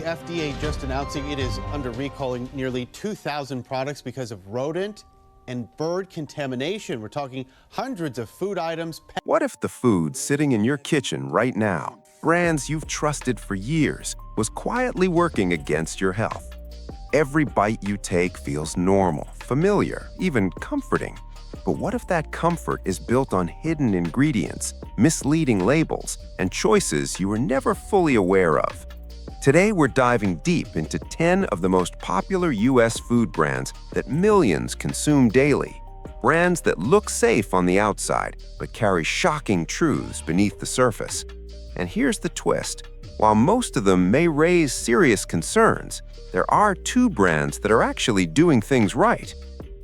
The FDA just announcing it is under recalling nearly 2,000 products because of rodent and bird contamination. We're talking hundreds of food items. What if the food sitting in your kitchen right now, brands you've trusted for years, was quietly working against your health? Every bite you take feels normal, familiar, even comforting. But what if that comfort is built on hidden ingredients, misleading labels, and choices you were never fully aware of? Today, we're diving deep into 10 of the most popular U.S. food brands that millions consume daily. Brands that look safe on the outside, but carry shocking truths beneath the surface. And here's the twist. While most of them may raise serious concerns, there are two brands that are actually doing things right.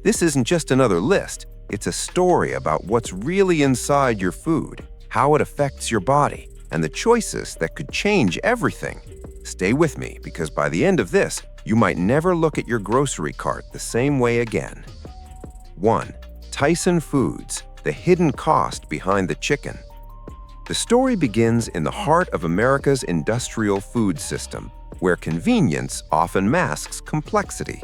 This isn't just another list. It's a story about what's really inside your food, how it affects your body, and the choices that could change everything. Stay with me, because by the end of this, you might never look at your grocery cart the same way again. 1. Tyson Foods, the hidden cost behind the chicken. The story begins in the heart of America's industrial food system, where convenience often masks complexity.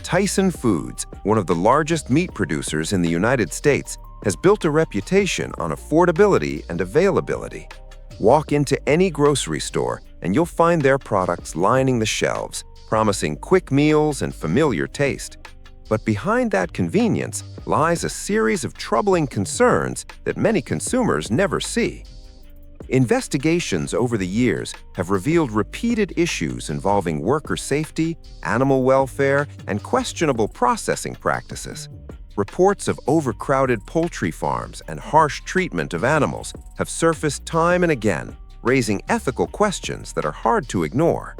Tyson Foods, one of the largest meat producers in the United States, has built a reputation on affordability and availability. Walk into any grocery store and you'll find their products lining the shelves, promising quick meals and familiar taste. But behind that convenience lies a series of troubling concerns that many consumers never see. Investigations over the years have revealed repeated issues involving worker safety, animal welfare, and questionable processing practices. Reports of overcrowded poultry farms and harsh treatment of animals have surfaced time and again, raising ethical questions that are hard to ignore.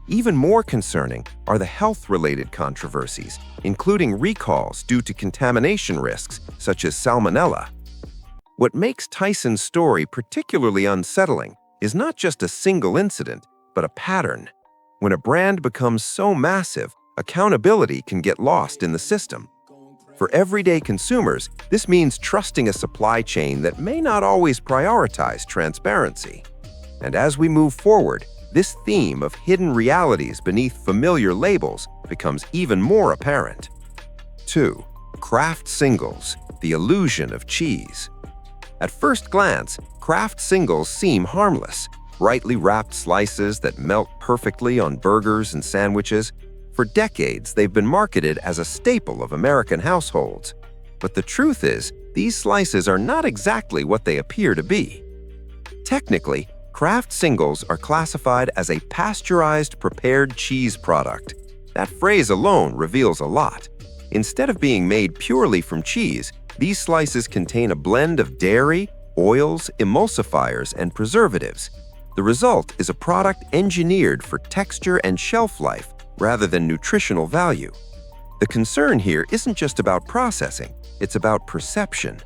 Even more concerning are the health-related controversies, including recalls due to contamination risks such as salmonella. What makes Tyson's story particularly unsettling is not just a single incident, but a pattern. When a brand becomes so massive, accountability can get lost in the system. For everyday consumers, this means trusting a supply chain that may not always prioritize transparency. And as we move forward, this theme of hidden realities beneath familiar labels becomes even more apparent. 2. Kraft Singles, the illusion of cheese. At first glance, Kraft Singles seem harmless, brightly wrapped slices that melt perfectly on burgers and sandwiches. For decades, they've been marketed as a staple of American households. But the truth is, these slices are not exactly what they appear to be. Technically, Kraft Singles are classified as a pasteurized prepared cheese product. That phrase alone reveals a lot. Instead of being made purely from cheese, these slices contain a blend of dairy, oils, emulsifiers, and preservatives. The result is a product engineered for texture and shelf life rather than nutritional value. The concern here isn't just about processing, it's about perception.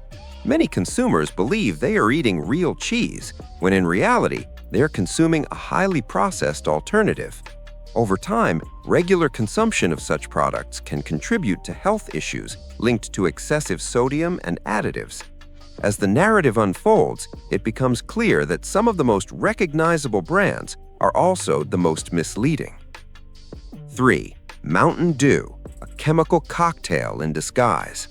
Many consumers believe they are eating real cheese, when in reality, they're consuming a highly processed alternative. Over time, regular consumption of such products can contribute to health issues linked to excessive sodium and additives. As the narrative unfolds, it becomes clear that some of the most recognizable brands are also the most misleading. 3. Mountain Dew, a chemical cocktail in disguise.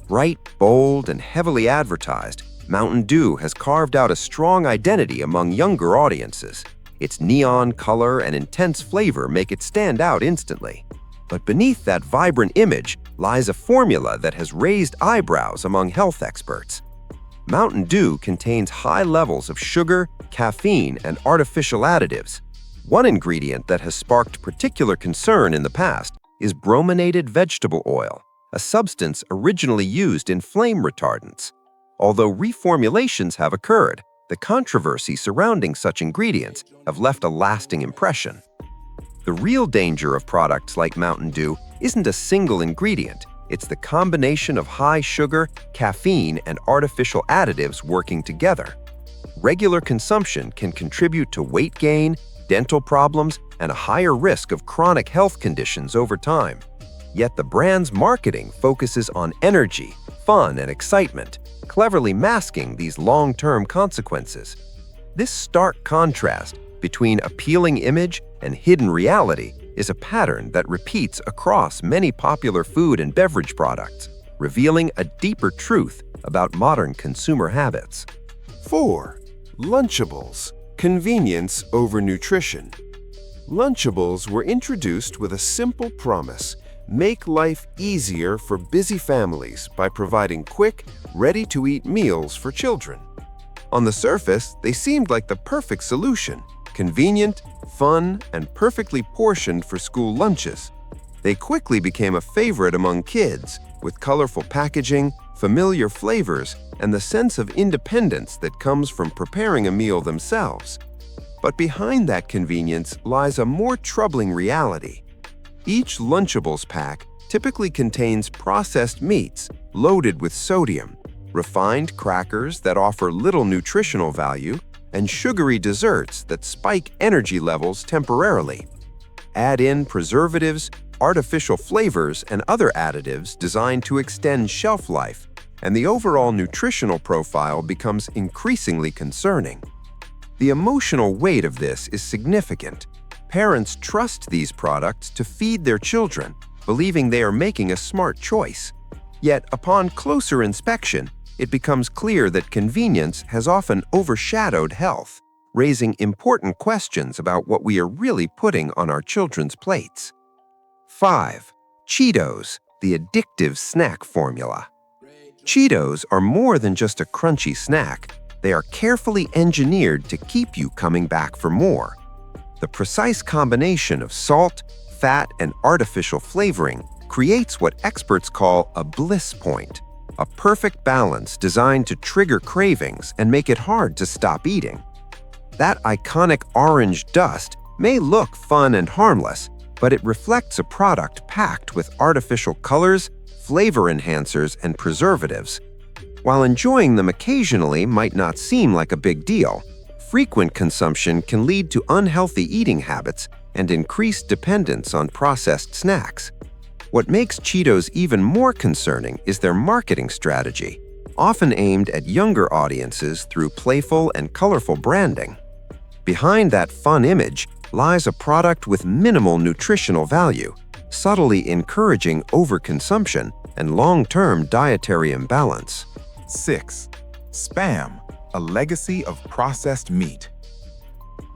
Bright, bold, and heavily advertised, Mountain Dew has carved out a strong identity among younger audiences. Its neon color and intense flavor make it stand out instantly. But beneath that vibrant image lies a formula that has raised eyebrows among health experts. Mountain Dew contains high levels of sugar, caffeine, and artificial additives. One ingredient that has sparked particular concern in the past is brominated vegetable oil, a substance originally used in flame retardants. Although reformulations have occurred, the controversy surrounding such ingredients have left a lasting impression. The real danger of products like Mountain Dew isn't a single ingredient, it's the combination of high sugar, caffeine, and artificial additives working together. Regular consumption can contribute to weight gain, dental problems, and a higher risk of chronic health conditions over time. Yet the brand's marketing focuses on energy, fun, and excitement, cleverly masking these long-term consequences. This stark contrast between appealing image and hidden reality is a pattern that repeats across many popular food and beverage products, revealing a deeper truth about modern consumer habits. 4. Lunchables. Convenience over nutrition. Lunchables were introduced with a simple promise: make life easier for busy families by providing quick, ready-to-eat meals for children. On the surface, they seemed like the perfect solution: convenient, fun, and perfectly portioned for school lunches. They quickly became a favorite among kids, with colorful packaging, familiar flavors, and the sense of independence that comes from preparing a meal themselves. But behind that convenience lies a more troubling reality. Each Lunchables pack typically contains processed meats loaded with sodium, refined crackers that offer little nutritional value, and sugary desserts that spike energy levels temporarily. Add in preservatives, artificial flavors, and other additives designed to extend shelf life, and the overall nutritional profile becomes increasingly concerning. The emotional weight of this is significant. Parents trust these products to feed their children, believing they are making a smart choice. Yet, upon closer inspection, it becomes clear that convenience has often overshadowed health, raising important questions about what we are really putting on our children's plates. 5. Cheetos, the addictive snack formula. Cheetos are more than just a crunchy snack. They are carefully engineered to keep you coming back for more. The precise combination of salt, fat, and artificial flavoring creates what experts call a bliss point, a perfect balance designed to trigger cravings and make it hard to stop eating. That iconic orange dust may look fun and harmless, but it reflects a product packed with artificial colors, flavor enhancers, and preservatives. While enjoying them occasionally might not seem like a big deal, frequent consumption can lead to unhealthy eating habits and increased dependence on processed snacks. What makes Cheetos even more concerning is their marketing strategy, often aimed at younger audiences through playful and colorful branding. Behind that fun image lies a product with minimal nutritional value, subtly encouraging overconsumption and long-term dietary imbalance. 6. Spam, a legacy of processed meat.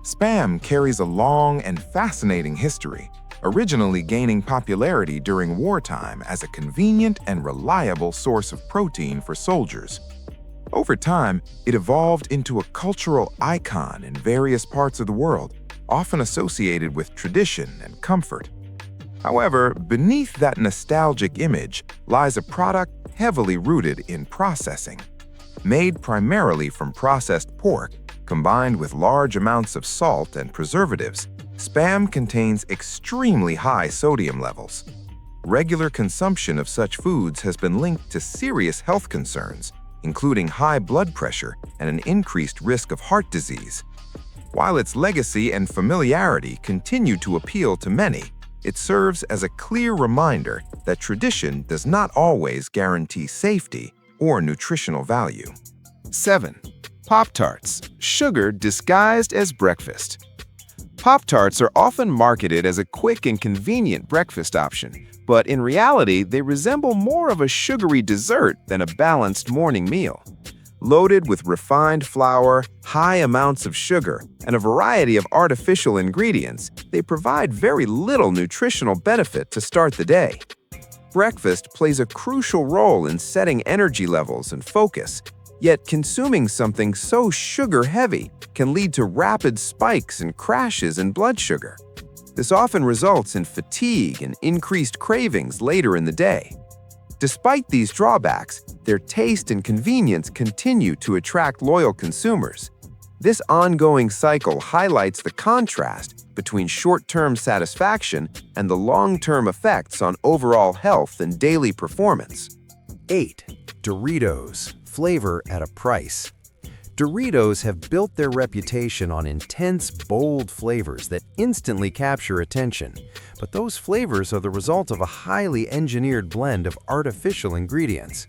Spam carries a long and fascinating history, originally gaining popularity during wartime as a convenient and reliable source of protein for soldiers. Over time, it evolved into a cultural icon in various parts of the world, often associated with tradition and comfort. However, beneath that nostalgic image lies a product heavily rooted in processing. Made primarily from processed pork, combined with large amounts of salt and preservatives, Spam contains extremely high sodium levels. Regular consumption of such foods has been linked to serious health concerns, including high blood pressure and an increased risk of heart disease. While its legacy and familiarity continue to appeal to many, it serves as a clear reminder that tradition does not always guarantee safety or nutritional value. 7. Pop-Tarts, sugar disguised as breakfast. Pop-Tarts are often marketed as a quick and convenient breakfast option, but in reality, they resemble more of a sugary dessert than a balanced morning meal. Loaded with refined flour, high amounts of sugar, and a variety of artificial ingredients, they provide very little nutritional benefit to start the day. Breakfast plays a crucial role in setting energy levels and focus, yet consuming something so sugar-heavy can lead to rapid spikes and crashes in blood sugar. This often results in fatigue and increased cravings later in the day. Despite these drawbacks, their taste and convenience continue to attract loyal consumers. This ongoing cycle highlights the contrast between short-term satisfaction and the long-term effects on overall health and daily performance. 8. Doritos, flavor at a price. Doritos have built their reputation on intense, bold flavors that instantly capture attention. But those flavors are the result of a highly engineered blend of artificial ingredients.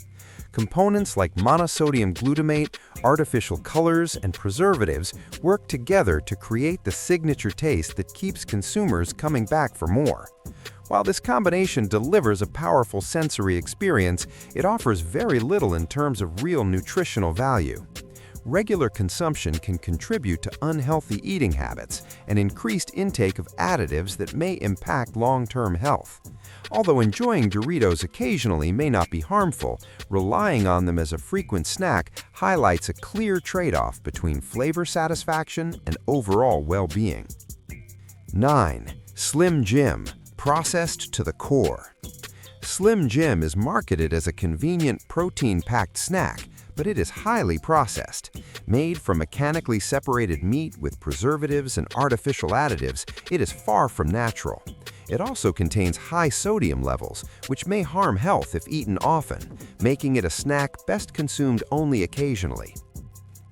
Components like monosodium glutamate, artificial colors, and preservatives work together to create the signature taste that keeps consumers coming back for more. While this combination delivers a powerful sensory experience, it offers very little in terms of real nutritional value. Regular consumption can contribute to unhealthy eating habits and increased intake of additives that may impact long-term health. Although enjoying Doritos occasionally may not be harmful, relying on them as a frequent snack highlights a clear trade-off between flavor satisfaction and overall well-being. 9. Slim Jim, processed to the core. Slim Jim is marketed as a convenient protein-packed snack, but it is highly processed. Made from mechanically separated meat with preservatives and artificial additives, it is far from natural. It also contains high sodium levels, which may harm health if eaten often, making it a snack best consumed only occasionally.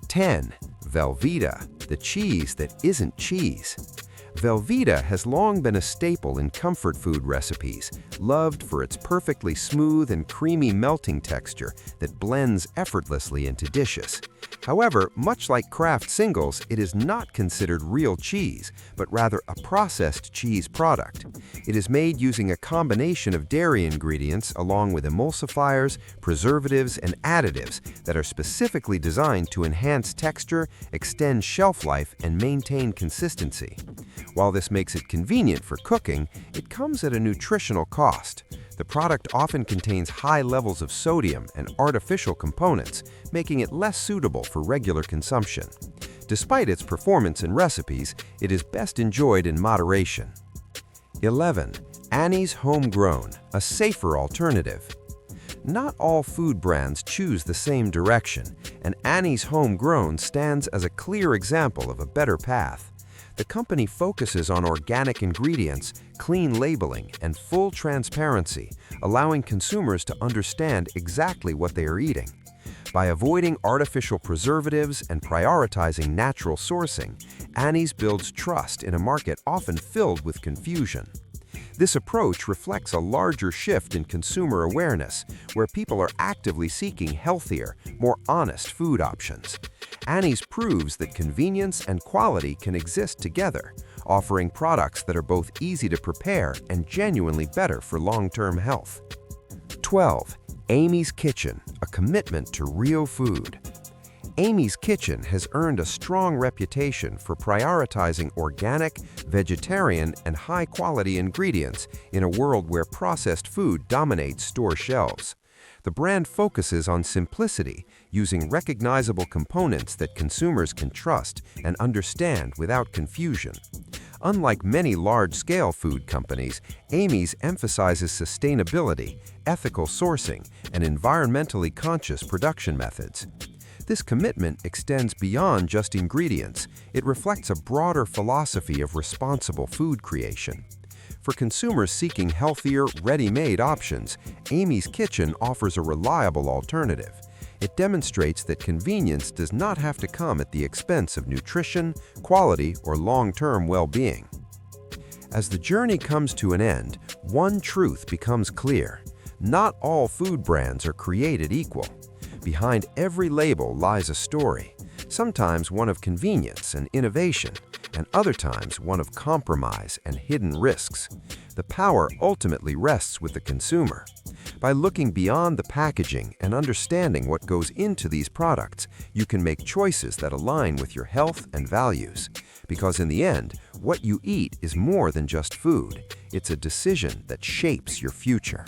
10. Velveeta, the cheese that isn't cheese. Velveeta has long been a staple in comfort food recipes, loved for its perfectly smooth and creamy melting texture that blends effortlessly into dishes. However, much like Kraft Singles, it is not considered real cheese, but rather a processed cheese product. It is made using a combination of dairy ingredients along with emulsifiers, preservatives, and additives that are specifically designed to enhance texture, extend shelf life, and maintain consistency. While this makes it convenient for cooking, it comes at a nutritional cost. The product often contains high levels of sodium and artificial components, making it less suitable for regular consumption. Despite its performance in recipes, it is best enjoyed in moderation. 11. Annie's Homegrown, a safer alternative. Not all food brands choose the same direction, and Annie's Homegrown stands as a clear example of a better path. The company focuses on organic ingredients, clean labeling, and full transparency, allowing consumers to understand exactly what they are eating. By avoiding artificial preservatives and prioritizing natural sourcing, Annie's builds trust in a market often filled with confusion. This approach reflects a larger shift in consumer awareness, where people are actively seeking healthier, more honest food options. Annie's proves that convenience and quality can exist together, offering products that are both easy to prepare and genuinely better for long-term health. 12. Amy's Kitchen, a commitment to real food. Amy's Kitchen has earned a strong reputation for prioritizing organic, vegetarian, and high-quality ingredients in a world where processed food dominates store shelves. The brand focuses on simplicity, using recognizable components that consumers can trust and understand without confusion. Unlike many large-scale food companies, Amy's emphasizes sustainability, ethical sourcing, and environmentally conscious production methods. This commitment extends beyond just ingredients. It reflects a broader philosophy of responsible food creation. For consumers seeking healthier, ready-made options, Amy's Kitchen offers a reliable alternative. It demonstrates that convenience does not have to come at the expense of nutrition, quality, or long-term well-being. As the journey comes to an end, one truth becomes clear. Not all food brands are created equal. Behind every label lies a story, sometimes one of convenience and innovation, and other times one of compromise and hidden risks. The power ultimately rests with the consumer. By looking beyond the packaging and understanding what goes into these products, you can make choices that align with your health and values. Because in the end, what you eat is more than just food. It's a decision that shapes your future.